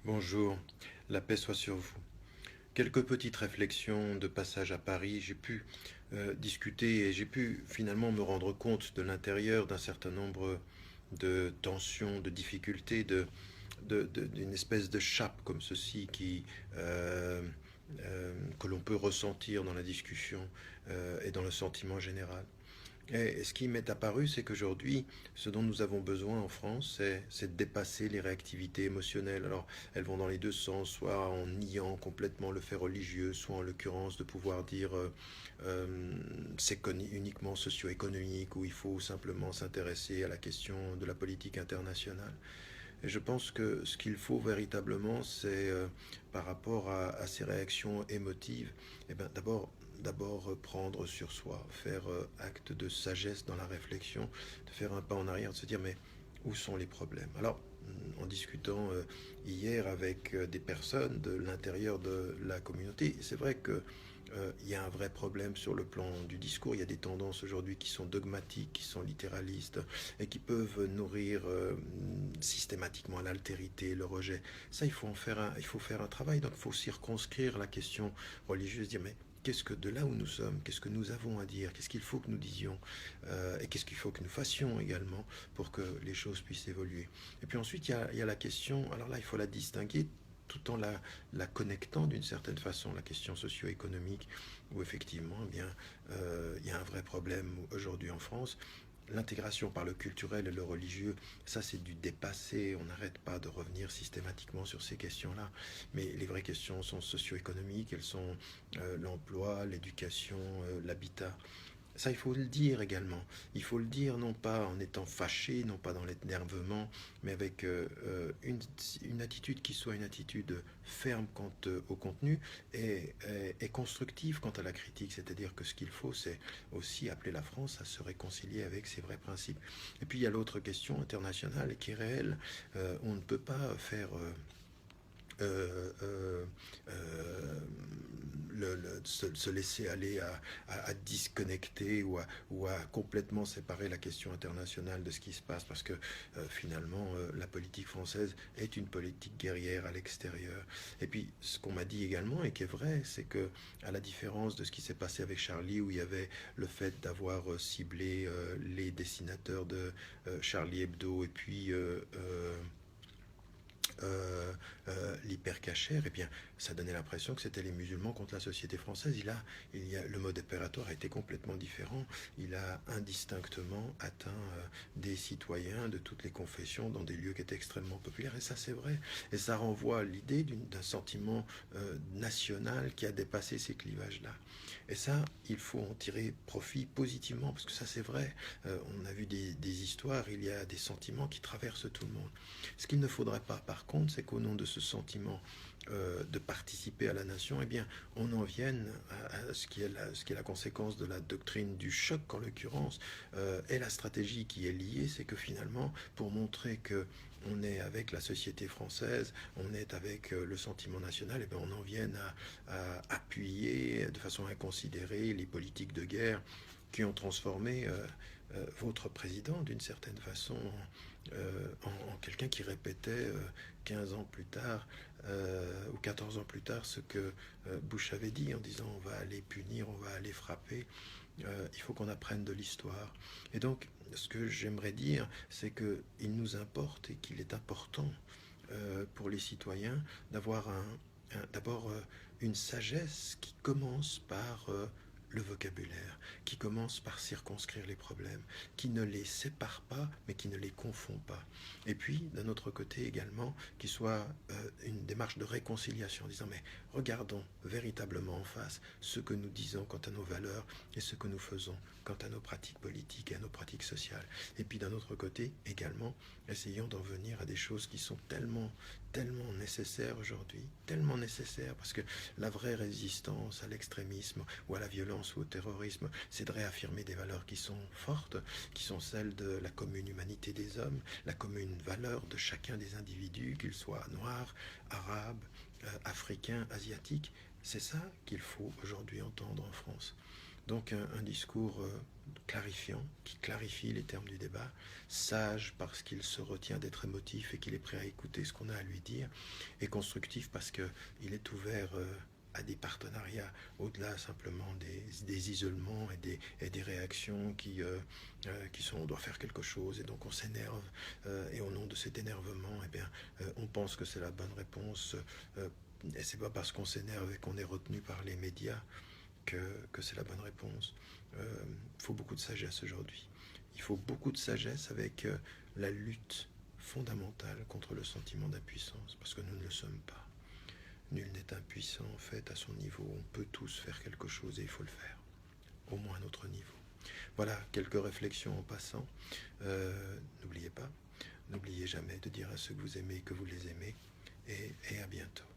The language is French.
Bonjour, la paix soit sur vous. Quelques petites réflexions de passage à Paris. J'ai pu discuter et j'ai pu finalement me rendre compte de l'intérieur d'un certain nombre de tensions, de difficultés, d'une espèce de chape comme ceci que l'on peut ressentir dans la discussion et dans le sentiment général. Et ce qui m'est apparu, c'est qu'aujourd'hui, ce dont nous avons besoin en France, c'est de dépasser les réactivités émotionnelles. Alors, elles vont dans les deux sens, soit en niant complètement le fait religieux, soit en l'occurrence de pouvoir dire c'est uniquement socio-économique, ou il faut simplement s'intéresser à la question de la politique internationale. Et je pense que ce qu'il faut véritablement, c'est par rapport à ces réactions émotives, eh ben, d'abord prendre sur soi, faire acte de sagesse dans la réflexion, de faire un pas en arrière, de se dire mais où sont les problèmes. Alors, en discutant hier avec des personnes de l'intérieur de la communauté, c'est vrai que il y a un vrai problème sur le plan du discours. Il y a des tendances aujourd'hui qui sont dogmatiques, qui sont littéralistes et qui peuvent nourrir systématiquement l'altérité, le rejet. Ça, il faut faire un travail. Donc, il faut circonscrire la question religieuse, dire mais qu'est-ce que de là où nous sommes, qu'est-ce que nous avons à dire, qu'est-ce qu'il faut que nous disions et qu'est-ce qu'il faut que nous fassions également pour que les choses puissent évoluer. Et puis ensuite, il y a la question, alors là, il faut la distinguer tout en la connectant d'une certaine façon, la question socio-économique, où effectivement, eh bien, il y a un vrai problème aujourd'hui en France. L'intégration par le culturel et le religieux, ça c'est du dépassé, on n'arrête pas de revenir systématiquement sur ces questions-là. Mais les vraies questions sont socio-économiques, elles sont l'emploi, l'éducation, l'habitat. Ça, il faut le dire également. Il faut le dire non pas en étant fâché, non pas dans l'énervement, mais avec une attitude qui soit une attitude ferme quant au contenu et constructive quant à la critique. C'est-à-dire que ce qu'il faut, c'est aussi appeler la France à se réconcilier avec ses vrais principes. Et puis il y a l'autre question internationale qui est réelle. On ne peut pas faire euh, euh, euh, se laisser aller à disconnecter ou à complètement séparer la question internationale de ce qui se passe parce que finalement la politique française est une politique guerrière à l'extérieur. Et puis ce qu'on m'a dit également et qui est vrai, c'est que à la différence de ce qui s'est passé avec Charlie où il y avait le fait d'avoir ciblé les dessinateurs de Charlie Hebdo et puis l'hypercachère, eh bien, ça donnait l'impression que c'était les musulmans contre la société française. Le mode opératoire a été complètement différent. Il a indistinctement atteint des citoyens de toutes les confessions dans des lieux qui étaient extrêmement populaires. Et ça, c'est vrai. Et ça renvoie à l'idée d'un sentiment national qui a dépassé ces clivages-là. Et ça, il faut en tirer profit positivement, parce que ça, c'est vrai. On a vu des histoires, il y a des sentiments qui traversent tout le monde. Ce qu'il ne faudrait pas, par contre, c'est qu'au nom de ce sentiment de participer à la nation, eh bien, on en vienne à ce qui est la conséquence de la doctrine du choc, en l'occurrence, et la stratégie qui est liée, c'est que finalement, pour montrer que on est avec la société française, on est avec le sentiment national, et bien on en vienne à appuyer de façon inconsidérée les politiques de guerre qui ont transformé votre président d'une certaine façon en quelqu'un qui répétait 15 ans plus tard ou 14 ans plus tard ce que Bush avait dit en disant on va aller punir, on va aller frapper. Il faut qu'on apprenne de l'histoire. Et donc, ce que j'aimerais dire, c'est qu'il nous importe et qu'il est important pour les citoyens d'avoir d'abord une sagesse qui commence par le vocabulaire, qui commence par circonscrire les problèmes, qui ne les sépare pas, mais qui ne les confond pas. Et puis, d'un autre côté également, qui soit une démarche de réconciliation, en disant, mais regardons véritablement en face ce que nous disons quant à nos valeurs et ce que nous faisons quant à nos pratiques politiques et à nos pratiques sociales. Et puis, d'un autre côté également, essayons d'en venir à des choses qui sont tellement nécessaires aujourd'hui, tellement nécessaires, parce que la vraie résistance à l'extrémisme ou à la violence ou au terrorisme, c'est de réaffirmer des valeurs qui sont fortes, qui sont celles de la commune humanité des hommes, la commune valeur de chacun des individus, qu'ils soient noirs, arabes, africains, asiatiques. C'est ça qu'il faut aujourd'hui entendre en France. Donc un discours clarifiant, qui clarifie les termes du débat, sage parce qu'il se retient d'être émotif et qu'il est prêt à écouter ce qu'on a à lui dire, et constructif parce qu'il est ouvert à des partenariats au-delà simplement des isolements et des réactions qui sont on doit faire quelque chose et donc on s'énerve et au nom de cet énervement eh bien, on pense que c'est la bonne réponse et c'est pas parce qu'on s'énerve et qu'on est retenu par les médias que c'est la bonne réponse. Il faut beaucoup de sagesse aujourd'hui. Il faut beaucoup de sagesse avec la lutte fondamentale contre le sentiment d'impuissance, parce que nous ne le sommes pas. Nul n'est impuissant en fait à son niveau. On peut tous faire quelque chose et il faut le faire, au moins à notre niveau. Voilà quelques réflexions en passant. N'oubliez pas, n'oubliez jamais de dire à ceux que vous aimez que vous les aimez et à bientôt.